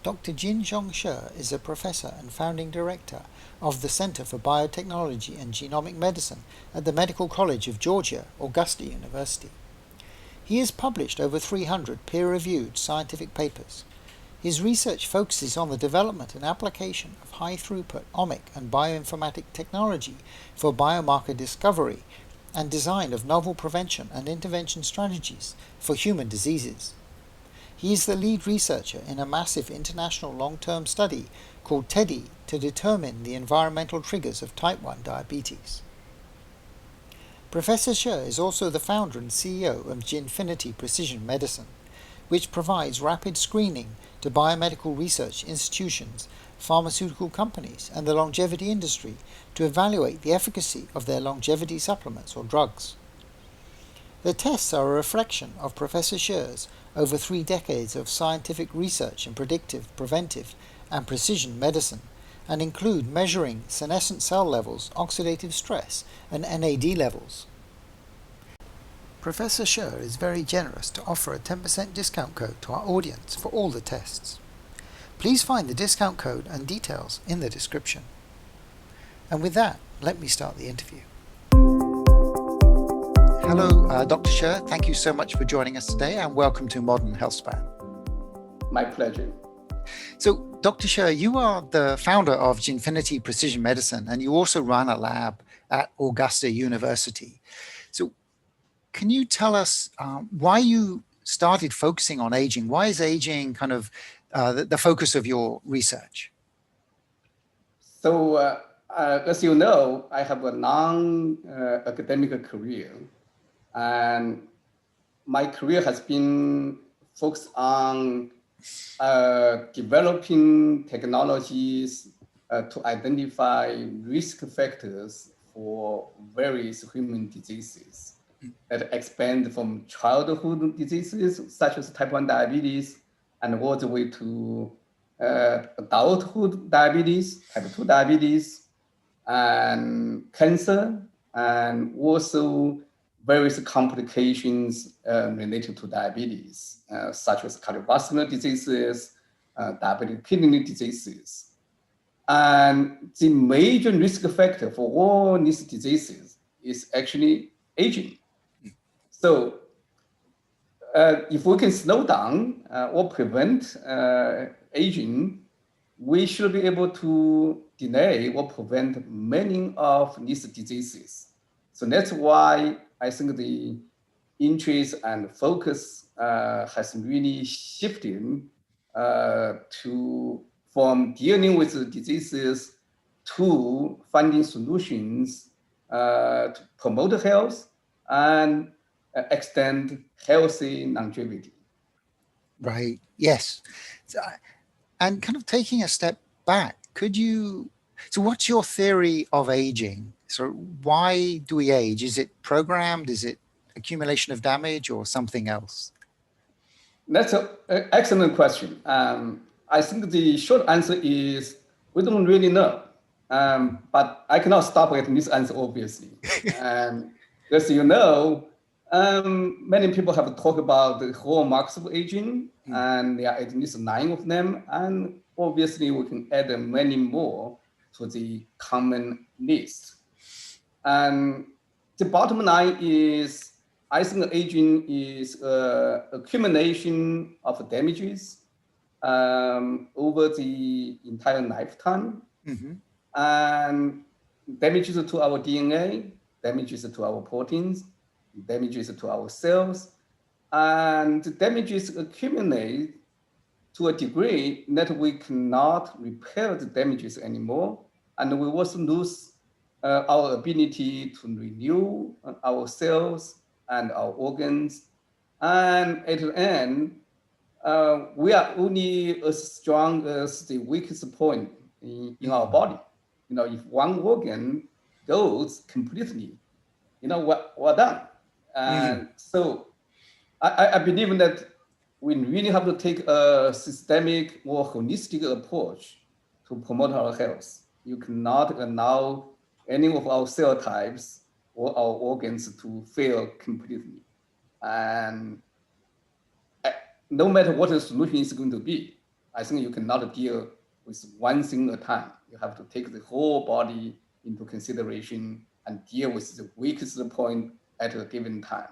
Dr. Jin-Xiong She is a professor and founding director of the Center for Biotechnology and Genomic Medicine at the Medical College of Georgia, Augusta University. He has published over 300 peer-reviewed scientific papers. His research focuses on the development and application of high-throughput omic and bioinformatic technology for biomarker discovery and design of novel prevention and intervention strategies for human diseases. He is the lead researcher in a massive international long-term study called TEDDY to determine the environmental triggers of type 1 diabetes. Professor She is also the founder and CEO of Jinfiniti Precision Medicine, which provides rapid screening to biomedical research institutions, pharmaceutical companies, and the longevity industry to evaluate the efficacy of their longevity supplements or drugs. The tests are a reflection of Professor She's over 3 decades of scientific research in predictive, preventive, and precision medicine, and include measuring senescent cell levels, oxidative stress, and NAD levels. Professor She is very generous to offer a 10% discount code to our audience for all the tests. Please find the discount code and details in the description. And with that, let me start the interview. Hello, Dr. She. Thank you so much for joining us today, and welcome to Modern Healthspan. My pleasure. So, Dr. She, you are the founder of Jinfiniti Precision Medicine, and you also run a lab at Augusta University. So, can you tell us why you started focusing on aging? Why is aging kind of the focus of your research? So, as you know, I have a long academic career, and my career has been focused on developing technologies to identify risk factors for various human diseases that expand from childhood diseases such as type 1 diabetes and all the way to adulthood diabetes, type 2 diabetes, and cancer, and also various complications related to diabetes, such as cardiovascular diseases, diabetic kidney diseases. And the major risk factor for all these diseases is actually aging. So if we can slow down or prevent aging, we should be able to delay or prevent many of these diseases. So that's why I think the interest and focus has really shifted from dealing with the diseases to finding solutions to promote health and extend healthy longevity. Right. Yes. And kind of taking a step back, so what's your theory of aging? So why do we age? Is it programmed? Is it accumulation of damage or something else? That's an excellent question. I think the short answer is we don't really know. But I cannot stop at this answer, obviously. As you know, many people have talked about the hallmarks of aging, and there are at least 9 of them. And obviously, we can add many more to the common list. And the bottom line is, I think aging is an accumulation of damages over the entire lifetime. Mm-hmm. And damages to our DNA, damages to our proteins, damages to our cells, and the damages accumulate to a degree that we cannot repair the damages anymore, and we also lose our ability to renew our cells and our organs. And at the end, we are only as strong as the weakest point in our body. If one organ goes completely, we're done. And so I believe that we really have to take a systemic or holistic approach to promote our health. You cannot allow any of our cell types or our organs to fail completely. And no matter what the solution is going to be, I think you cannot deal with one thing at a time. You have to take the whole body into consideration and deal with the weakest point at a given time.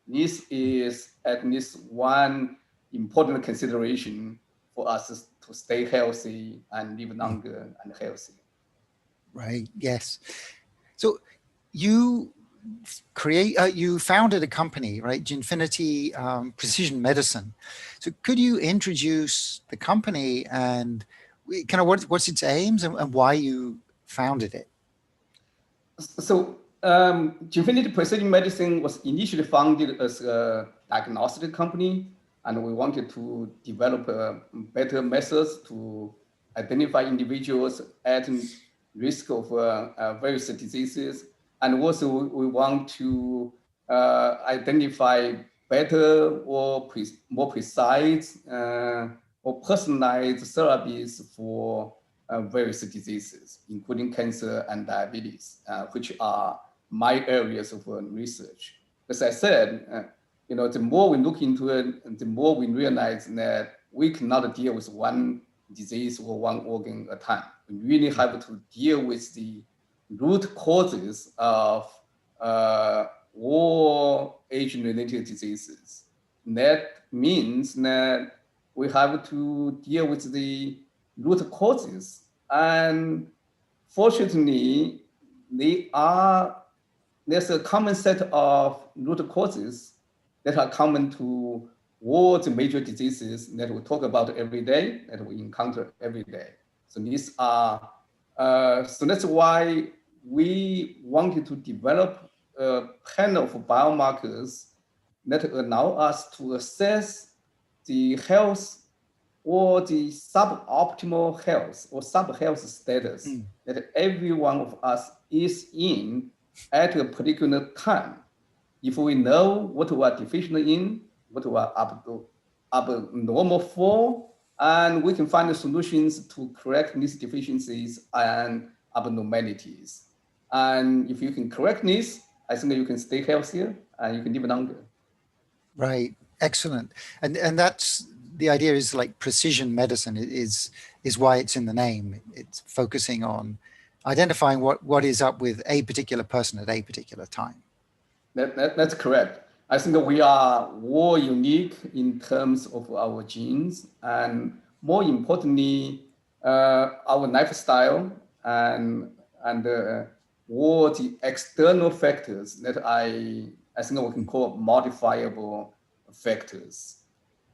This is at least one important consideration for us to stay healthy and live longer and healthy. Right. Yes. So you you founded a company, right? Jinfiniti Precision Medicine. So could you introduce the company and kind of what's its aims and why you founded it? So Jinfiniti Precision Medicine was initially founded as a diagnostic company, and we wanted to develop better methods to identify individuals at risk of various diseases. And also we want to identify better or more precise or personalized therapies for various diseases, including cancer and diabetes, which are my areas of research. As I said, the more we look into it, the more we realize that we cannot deal with one disease or one organ at a time. We really have to deal with the root causes of all age-related diseases. That means that we have to deal with the root causes. And fortunately, there's a common set of root causes that are common to all the major diseases that we talk about every day, that we encounter every day. So so that's why we wanted to develop a panel of biomarkers that allow us to assess the health or the suboptimal health or sub-health status that every one of us is in at a particular time. If we know what we are deficient in, what we are abnormal for, and we can find the solutions to correct these deficiencies and abnormalities. And if you can correct this, I think you can stay healthier and you can live longer. Right. Excellent. And that's the idea is like precision medicine is why it's in the name. It's focusing on identifying what is up with a particular person at a particular time. That's correct. I think we are more unique in terms of our genes and more importantly, our lifestyle and all the external factors that I think we can call modifiable factors.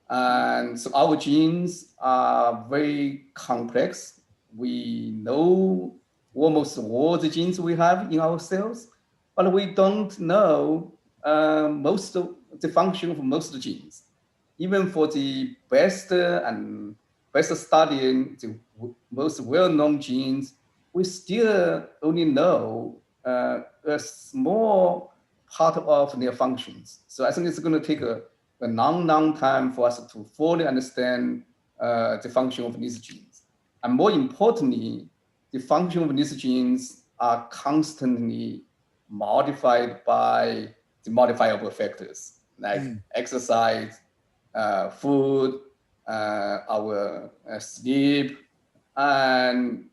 And so our genes are very complex. We know almost all the genes we have in our cells, but we don't know most of the function of most genes. Even for the best and best studying the most well-known genes, we still only know a small part of their functions. So I think it's going to take a long time for us to fully understand the function of these genes. And more importantly, the function of these genes are constantly modified by the modifiable factors like exercise, food, our sleep, and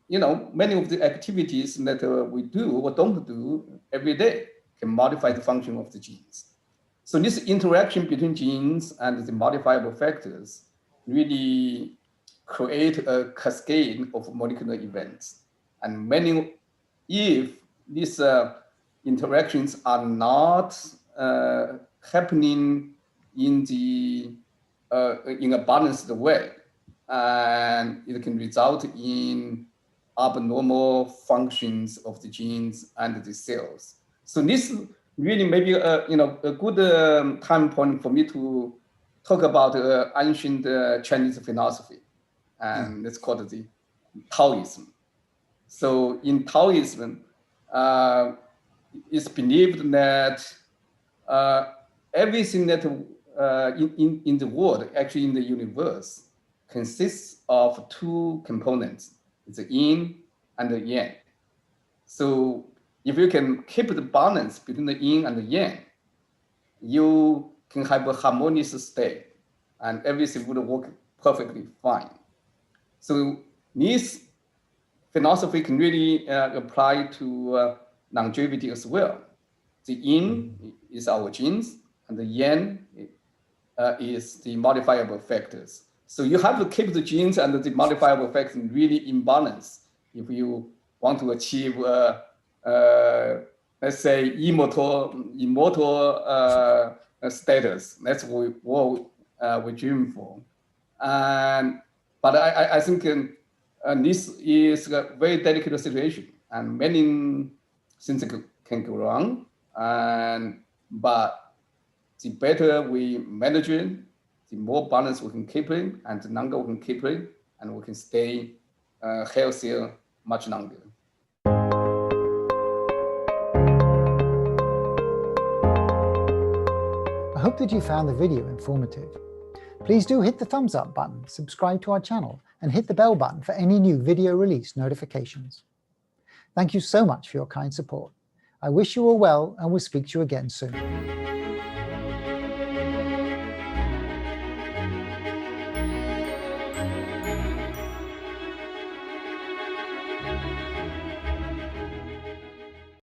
many of the activities that we do or don't do every day can modify the function of the genes. So this interaction between genes and the modifiable factors really create a cascade of molecular events. And if these interactions are not happening in a balanced way, and it can result in abnormal functions of the genes and the cells. So this really maybe a good time point for me to talk about ancient Chinese philosophy, and it's called the Taoism. So in Taoism, it's believed that everything that in the world, actually in the universe, consists of two components: the yin and the yang. So if you can keep the balance between the yin and the yang, you can have a harmonious state and everything would work perfectly fine. So this philosophy can really apply to longevity as well. The yin is our genes, and the yang is the modifiable factors. So you have to keep the genes and the modifiable factors really in balance if you want to achieve, let's say, immortal status. That's what we dream for. But I think this is a very delicate situation, and many things can go wrong. But the better we manage it, the more balance we can keep it, and the longer we can keep it, and we can stay healthier much longer. I hope that you found the video informative. Please do hit the thumbs up button, subscribe to our channel, and hit the bell button for any new video release notifications. Thank you so much for your kind support. I wish you all well and will speak to you again soon.